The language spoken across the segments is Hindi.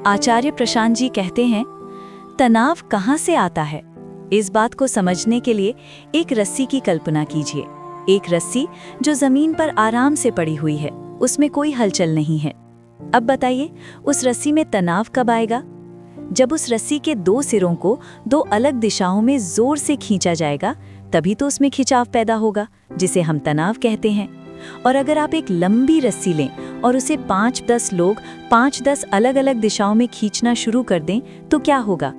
आचार्य प्रशांत जी कहते हैं, तनाव कहाँ से आता है? इस बात को समझने के लिए एक रस्सी की कल्पना कीजिए। एक रस्सी जो जमीन पर आराम से पड़ी हुई है, उसमें कोई हलचल नहीं है। अब बताइए, उस रस्सी में तनाव कब आएगा? जब उस रस्सी के दो सिरों को दो अलग दिशाओं में जोर से खींचा जाएगा, तभी तो उसमें खिंचाव पैदा होगा, जिसे हम तनाव कहते हैं। और अगर आप एक लंबी रस्सी लें और उसे 5-10 लोग 5-10 अलग अलग दिशाओं में खींचना शुरू कर दें, तो क्या होगा?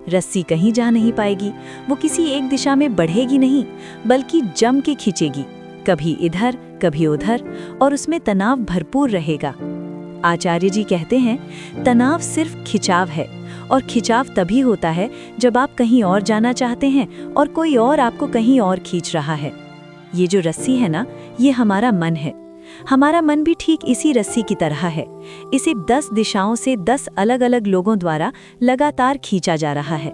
रस्सी कहीं जा नहीं पाएगी, वो किसी एक दिशा में बढ़ेगी नहीं, बल्कि जम के खींचेगी, कभी इधर कभी उधर, और उसमें तनाव भरपूर रहेगा। आचार्य जी कहते हैं, तनाव सिर्फ खिंचाव है, और खिंचाव तभी होता है जब आप कहीं और जाना चाहते हैं और कोई और आपको कहीं और खींच रहा है। ये जो रस्सी है ना, ये हमारा मन है। हमारा मन भी ठीक इसी रस्सी की तरह है। इसे 10 दिशाओं से 10 अलग अलग लोगों द्वारा लगातार खींचा जा रहा है।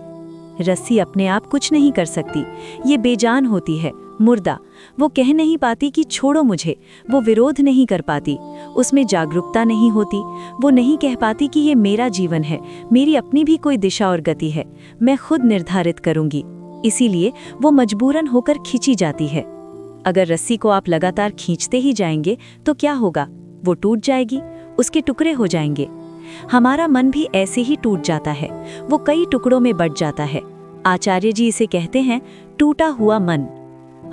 रस्सी अपने आप कुछ नहीं कर सकती, ये बेजान होती है, मुर्दा। वो कह नहीं पाती कि छोड़ो मुझे, वो विरोध नहीं कर पाती, उसमें जागरूकता नहीं होती, वो नहीं कह पाती कि ये मेरा जीवन है, मेरी अपनी भी कोई दिशा और गति है, मैं खुद निर्धारित करूंगी। इसीलिए वो मजबूरन होकर खींची जाती है। अगर रस्सी को आप लगातार खींचते ही जाएंगे तो क्या होगा? वो टूट जाएगी, उसके टुकड़े हो जाएंगे। हमारा मन भी ऐसे ही टूट जाता है, वो कई टुकड़ों में बंट जाता है। आचार्य जी इसे कहते हैं टूटा हुआ मन।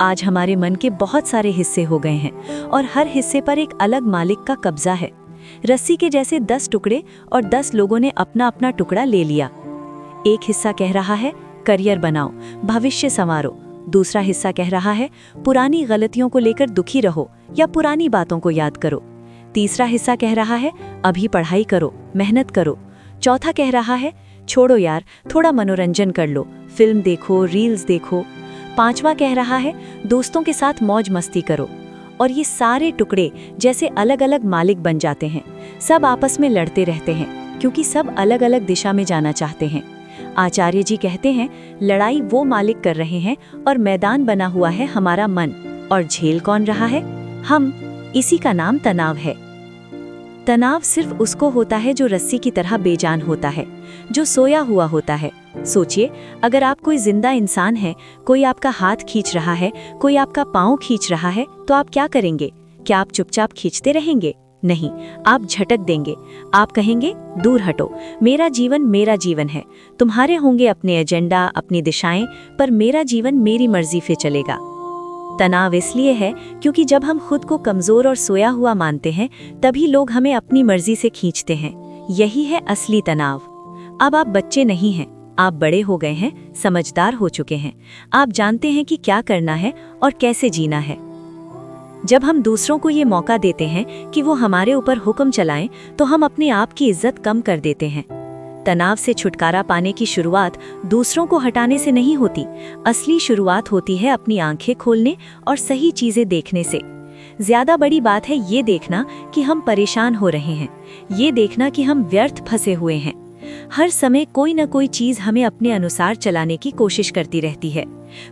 आज हमारे मन के बहुत सारे हिस्से हो गए हैं और हर हिस्से पर एक अलग मालिक का कब्जा है। रस्सी के जैसे 10 टुकड़े और 10 लोगों ने अपना अपना टुकड़ा ले लिया। एक हिस्सा कह रहा है करियर बनाओ, भविष्य संवारो। दूसरा हिस्सा कह रहा है पुरानी गलतियों को लेकर दुखी रहो या पुरानी बातों को याद करो। तीसरा हिस्सा कह रहा है अभी पढ़ाई करो, मेहनत करो। चौथा कह रहा है छोड़ो यार, थोड़ा मनोरंजन कर लो, फिल्म देखो, रील्स देखो। पांचवा कह रहा है दोस्तों के साथ मौज मस्ती करो। और ये सारे टुकड़े जैसे अलग अलग मालिक बन जाते हैं। सब आपस में लड़ते रहते हैं, क्योंकि सब अलग अलग दिशा में जाना चाहते हैं। आचार्य जी कहते हैं, लड़ाई वो मालिक कर रहे हैं और मैदान बना हुआ है हमारा मन। और झेल कौन रहा है? हम। इसी का नाम तनाव है। तनाव सिर्फ उसको होता है जो रस्सी की तरह बेजान होता है, जो सोया हुआ होता है। सोचिए, अगर आप कोई जिंदा इंसान है, कोई आपका हाथ खींच रहा है, कोई आपका पाँव खींच रहा है, तो आप क्या करेंगे? क्या आप चुपचाप खींचते रहेंगे? नहीं, आप झटक देंगे। आप कहेंगे दूर हटो, मेरा जीवन है। तुम्हारे होंगे अपने एजेंडा, अपनी दिशाएं, पर मेरा जीवन मेरी मर्जी से चलेगा। तनाव इसलिए है क्योंकि जब हम खुद को कमजोर और सोया हुआ मानते हैं, तभी लोग हमें अपनी मर्जी से खींचते हैं। यही है असली तनाव। अब आप बच्चे नहीं हैं, आप बड़े हो गए हैं, समझदार हो चुके हैं। आप जानते हैं कि क्या करना है और कैसे जीना है। जब हम दूसरों को ये मौका देते हैं कि वो हमारे ऊपर हुक्म चलाएं, तो हम अपने आप की इज्जत कम कर देते हैं। तनाव से छुटकारा पाने की शुरुआत दूसरों को हटाने से नहीं होती। असली शुरुआत होती है अपनी आंखें खोलने और सही चीजें देखने से। ज्यादा बड़ी बात है ये देखना कि हम परेशान हो रहे हैं, ये देखना कि हम व्यर्थ फंसे हुए हैं। हर समय कोई न कोई चीज हमें अपने अनुसार चलाने की कोशिश करती रहती है।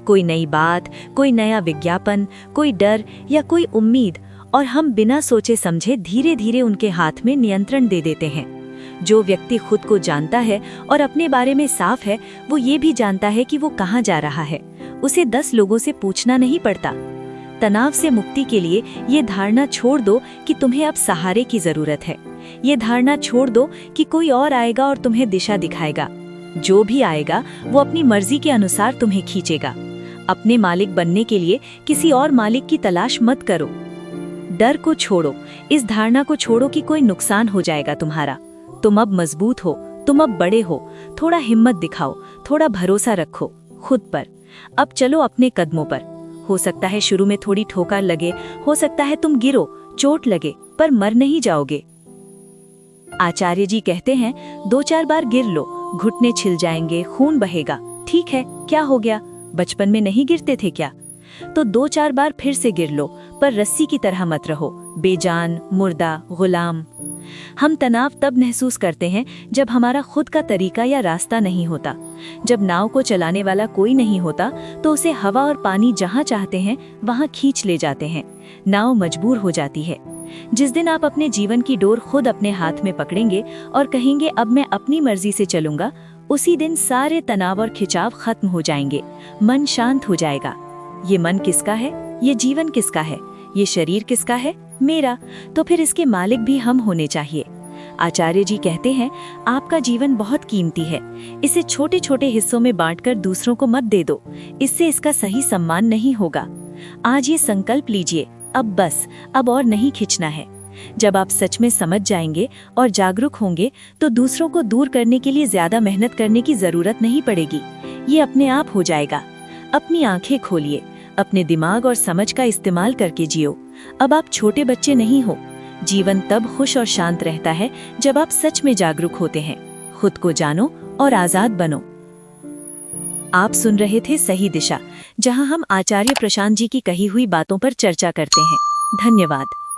कोई नई बात, कोई नया विज्ञापन, कोई डर या कोई उम्मीद, और हम बिना सोचे समझे धीरे धीरे उनके हाथ में नियंत्रण दे देते हैं। जो व्यक्ति खुद को जानता है और अपने बारे में साफ है, वो ये भी जानता है कि वो कहाँ जा रहा है। उसे 10 लोगों से पूछना नहीं पड़ता। तनाव से मुक्ति के लिए ये धारणा छोड़ दो कि तुम्हें अब सहारे की जरूरत है। ये धारणा छोड़ दो कि कोई और आएगा और तुम्हें दिशा दिखाएगा। जो भी आएगा वो अपनी मर्जी के अनुसार तुम्हें खींचेगा। अपने मालिक बनने के लिए किसी और मालिक की तलाश मत करो। डर को छोड़ो, इस धारणा को छोड़ो कि कोई नुकसान हो जाएगा तुम्हारा। तुम अब मजबूत हो, तुम अब बड़े हो। थोड़ा हिम्मत दिखाओ, थोड़ा भरोसा रखो खुद पर। अब चलो अपने कदमों पर। हो सकता है शुरू में थोड़ी ठोकर लगे, हो सकता है तुम गिरो, चोट लगे, पर मर नहीं जाओगे। आचार्य जी कहते हैं 2-4 बार गिर लो, घुटने छिल जाएंगे, खून बहेगा। ठीक है, क्या हो गया? बचपन में नहीं गिरते थे क्या? तो 2-4 बार फिर से गिर लो, पर रस्सी की तरह मत रहो, बेजान, मुर्दा, गुलाम। हम तनाव तब महसूस करते हैं जब हमारा खुद का तरीका या रास्ता नहीं होता। जब नाव को चलाने वाला कोई नहीं होता, तो उसे हवा और पानी जहाँ चाहते हैं वहाँ खींच ले जाते हैं। नाव मजबूर हो जाती है। जिस दिन आप अपने जीवन की डोर खुद अपने हाथ में पकड़ेंगे और कहेंगे अब मैं अपनी मर्जी से चलूंगा, उसी दिन सारे तनाव और खिंचाव खत्म हो जाएंगे, मन शांत हो जाएगा। ये मन किसका है? ये जीवन किसका है? ये शरीर किसका है? मेरा। तो फिर इसके मालिक भी हम होने चाहिए। आचार्य जी कहते हैं, आपका जीवन बहुत कीमती है, इसे छोटे छोटे हिस्सों में बांटकर दूसरों को मत दे दो, इससे इसका सही सम्मान नहीं होगा। आज ये संकल्प लीजिए, अब बस, अब और नहीं खींचना है। जब आप सच में समझ जाएंगे और जागरूक होंगे तो दूसरों को दूर करने के लिए ज्यादा मेहनत करने की जरूरत नहीं पड़ेगी, ये अपने आप हो जाएगा। अपनी आंखें खोलिए, अपने दिमाग और समझ का इस्तेमाल करके जियो। अब आप छोटे बच्चे नहीं हो। जीवन तब खुश और शांत रहता है जब आप सच में जागरूक होते हैं। खुद को जानो और आजाद बनो। आप सुन रहे थे सही दिशा, जहां हम आचार्य प्रशांत जी की कही हुई बातों पर चर्चा करते हैं। धन्यवाद।